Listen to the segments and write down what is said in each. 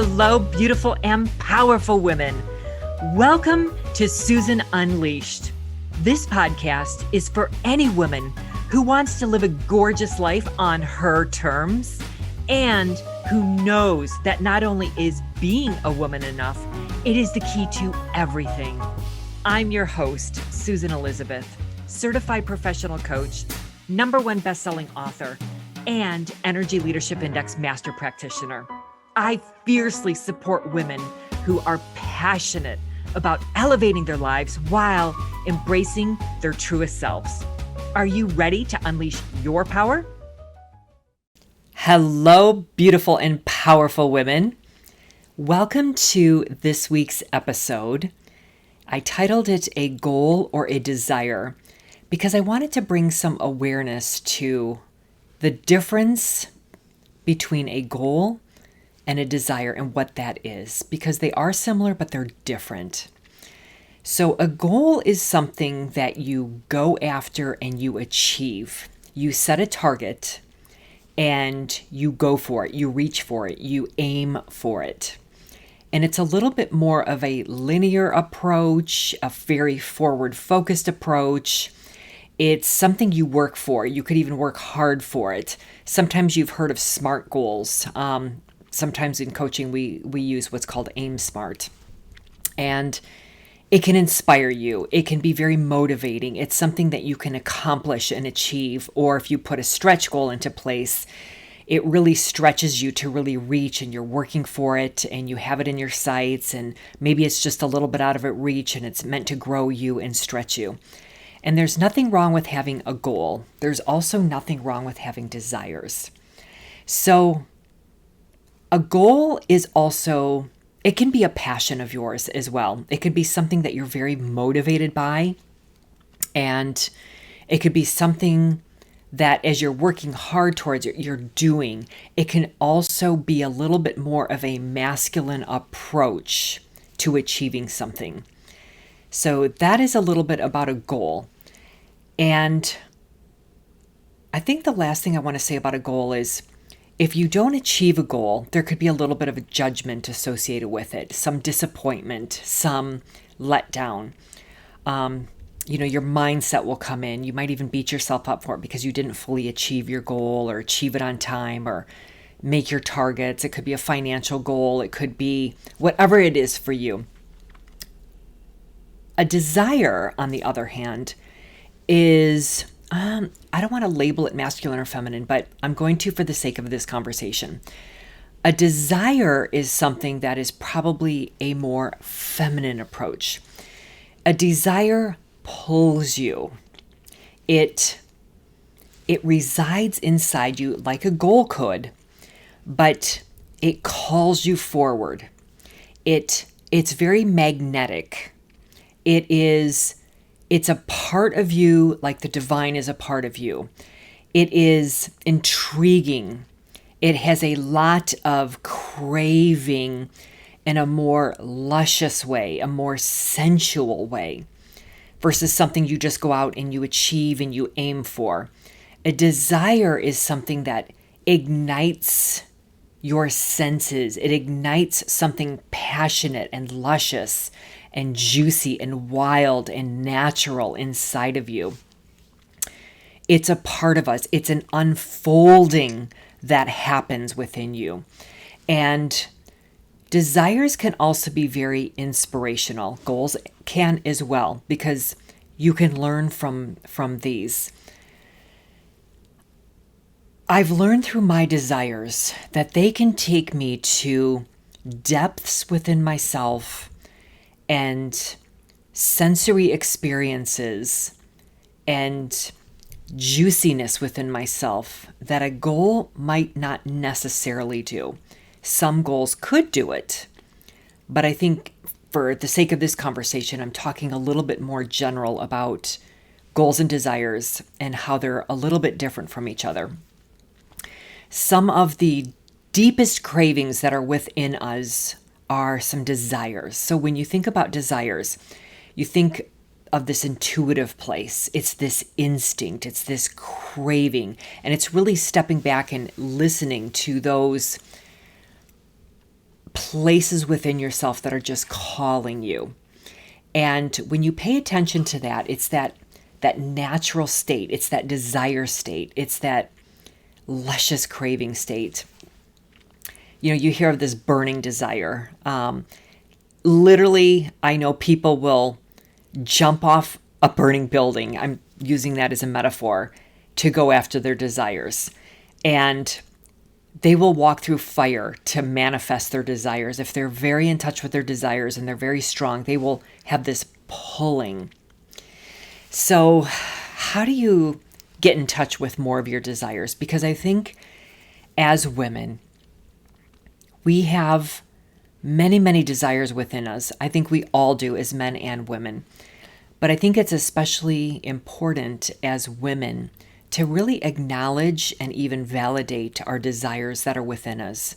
Hello, beautiful and powerful women. Welcome to Susan Unleashed. This podcast is for any woman who wants to live a gorgeous life on her terms and who knows that not only is being a woman enough, it is the key to everything. I'm your host, Susan Elizabeth, certified professional coach, #1 best-selling author, and Energy Leadership Index master practitioner. I fiercely support women who are passionate about elevating their lives while embracing their truest selves. Are you ready to unleash your power? Hello, beautiful and powerful women. Welcome to this week's episode. I titled it A Goal or a Desire because I wanted to bring some awareness to the difference between a goal and a desire and what that is, because they are similar, but they're different. So a goal is something that you go after and you achieve. You set a target and you go for it, you reach for it, you aim for it. And it's a little bit more of a linear approach, a very forward-focused approach. It's something you work for. You could even work hard for it. Sometimes you've heard of SMART goals. Sometimes in coaching, we use what's called Aim Smart. And it can inspire you. It can be very motivating. It's something that you can accomplish and achieve. Or if you put a stretch goal into place, it really stretches you to really reach, and you're working for it and you have it in your sights, and maybe it's just a little bit out of it reach and it's meant to grow you and stretch you. And there's nothing wrong with having a goal. There's also nothing wrong with having desires. So a goal is also, it can be a passion of yours as well. It could be something that you're very motivated by, and it could be something that as you're working hard towards it, you're doing. It can also be a little bit more of a masculine approach to achieving something. So that is a little bit about a goal. And I think the last thing I want to say about a goal is, if you don't achieve a goal, there could be a little bit of a judgment associated with it, some disappointment, some letdown. Your mindset will come in. You might even beat yourself up for it because you didn't fully achieve your goal or achieve it on time or make your targets. It could be a financial goal. It could be whatever it is for you. A desire, on the other hand, is, I don't want to label it masculine or feminine, but I'm going to for the sake of this conversation. A desire is something that is probably a more feminine approach. A desire pulls you. It resides inside you like a goal could, but it calls you forward. It's very magnetic. It's a part of you, like the divine is a part of you. It is intriguing. It has a lot of craving in a more luscious way, a more sensual way, versus something you just go out and you achieve and you aim for. A desire is something that ignites your senses. It ignites something passionate and luscious and juicy and wild and natural inside of you. It's a part of us. It's an unfolding that happens within you. And desires can also be very inspirational. Goals can as well, because you can learn from these. I've learned through my desires that they can take me to depths within myself and sensory experiences and juiciness within myself that a goal might not necessarily do. Some goals could do it, but I think for the sake of this conversation, I'm talking a little bit more general about goals and desires and how they're a little bit different from each other. Some of the deepest cravings that are within us are some desires. So when you think about desires, you think of this intuitive place. It's this instinct, it's this craving, and it's really stepping back and listening to those places within yourself that are just calling you. And when you pay attention to that, it's that natural state, it's that desire state, it's that luscious craving state. You hear of this burning desire. Literally, I know people will jump off a burning building. I'm using that as a metaphor to go after their desires. And they will walk through fire to manifest their desires. If they're very in touch with their desires and they're very strong, they will have this pulling. So, how do you get in touch with more of your desires? Because I think as women, we have many, many desires within us. I think we all do as men and women. But I think it's especially important as women to really acknowledge and even validate our desires that are within us.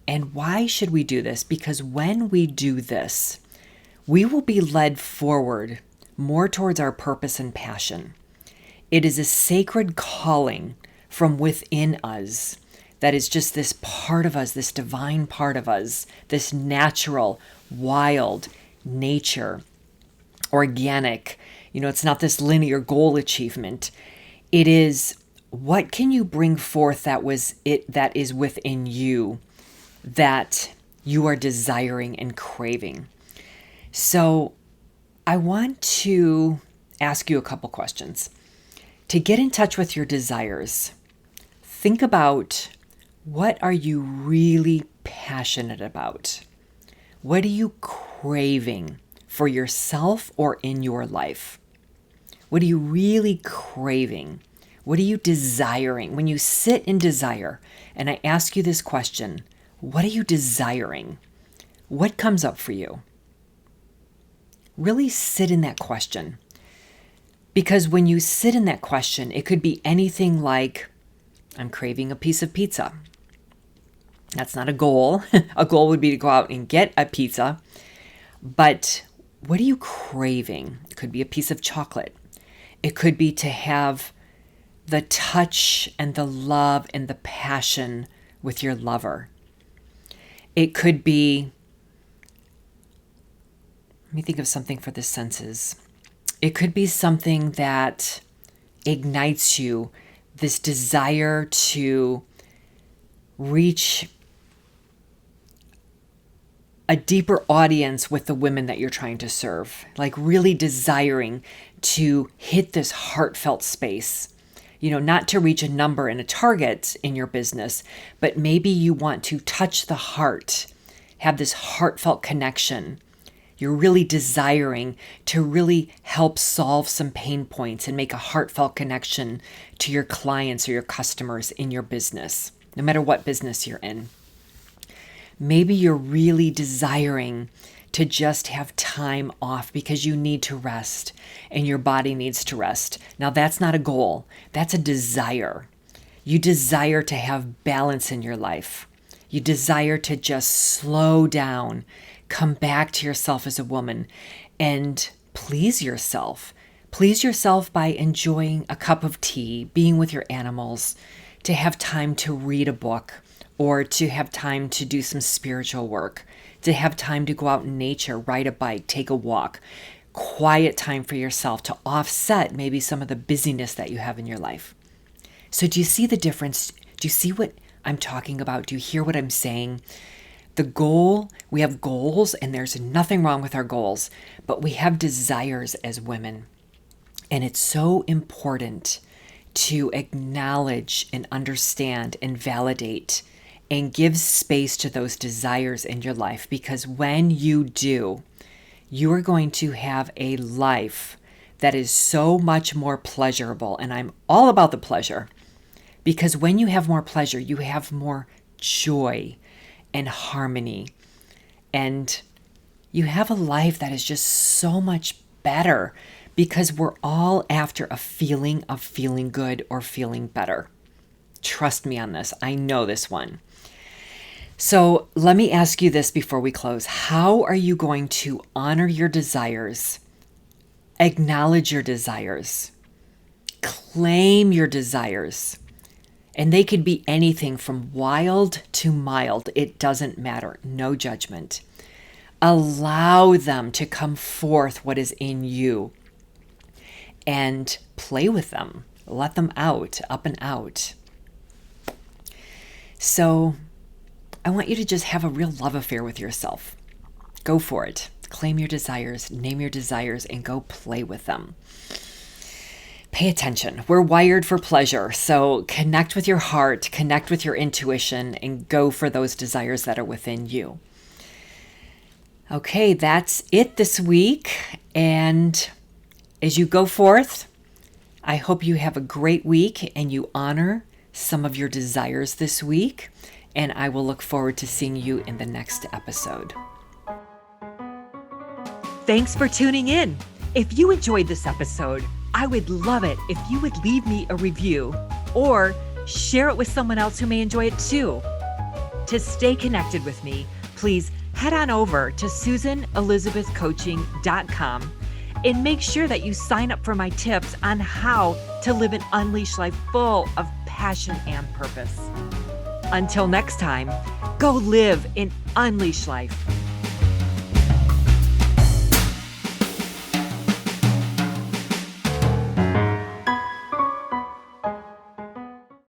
And why should we do this? Because when we do this, we will be led forward more towards our purpose and passion. It is a sacred calling from within us that is just this part of us, this divine part of us, this natural, wild nature, organic. It's not this linear goal achievement. It is, what can you bring forth that is within you that you are desiring and craving? So I want to ask you a couple questions. To get in touch with your desires, think about, what are you really passionate about? What are you craving for yourself or in your life? What are you really craving? What are you desiring? When you sit in desire, and I ask you this question, what are you desiring? What comes up for you? Really sit in that question. Because when you sit in that question, it could be anything like, I'm craving a piece of pizza. That's not a goal. A goal would be to go out and get a pizza. But what are you craving? It could be a piece of chocolate. It could be to have the touch and the love and the passion with your lover. It could be, let me think of something for the senses. It could be something that ignites you, this desire to reach a deeper audience with the women that you're trying to serve, like really desiring to hit this heartfelt space. Not to reach a number and a target in your business, but maybe you want to touch the heart, have this heartfelt connection. You're really desiring to really help solve some pain points and make a heartfelt connection to your clients or your customers in your business, no matter what business you're in. Maybe you're really desiring to just have time off because you need to rest and your body needs to rest. Now, that's not a goal. That's a desire. You desire to have balance in your life. You desire to just slow down, come back to yourself as a woman, and please yourself. Please yourself by enjoying a cup of tea, being with your animals, to have time to read a book, or to have time to do some spiritual work, to have time to go out in nature, ride a bike, take a walk, quiet time for yourself to offset maybe some of the busyness that you have in your life. So do you see the difference? Do you see what I'm talking about? Do you hear what I'm saying? The goal, we have goals, and there's nothing wrong with our goals, but we have desires as women. And it's so important to acknowledge and understand and validate and give space to those desires in your life, because when you do, you are going to have a life that is so much more pleasurable. And I'm all about the pleasure, because when you have more pleasure, you have more joy and harmony, and you have a life that is just so much better, because we're all after a feeling of feeling good or feeling better. Trust me on this. I know this one. So let me ask you this before we close. How are you going to honor your desires, acknowledge your desires, claim your desires, And they could be anything from wild to mild. It doesn't matter. No judgment. Allow them to come forth what is in you and play with them. Let them out, up and out. So I want you to just have a real love affair with yourself. Go for it. Claim your desires, name your desires, and go play with them. Pay attention. We're wired for pleasure. So connect with your heart, connect with your intuition, and go for those desires that are within you. Okay, that's it this week. And as you go forth, I hope you have a great week and you honor some of your desires this week. And I will look forward to seeing you in the next episode. Thanks for tuning in. If you enjoyed this episode, I would love it if you would leave me a review or share it with someone else who may enjoy it too. To stay connected with me, please head on over to SusanElizabethCoaching.com and make sure that you sign up for my tips on how to live an unleashed life full of passion and purpose. Until next time, go live an unleashed life.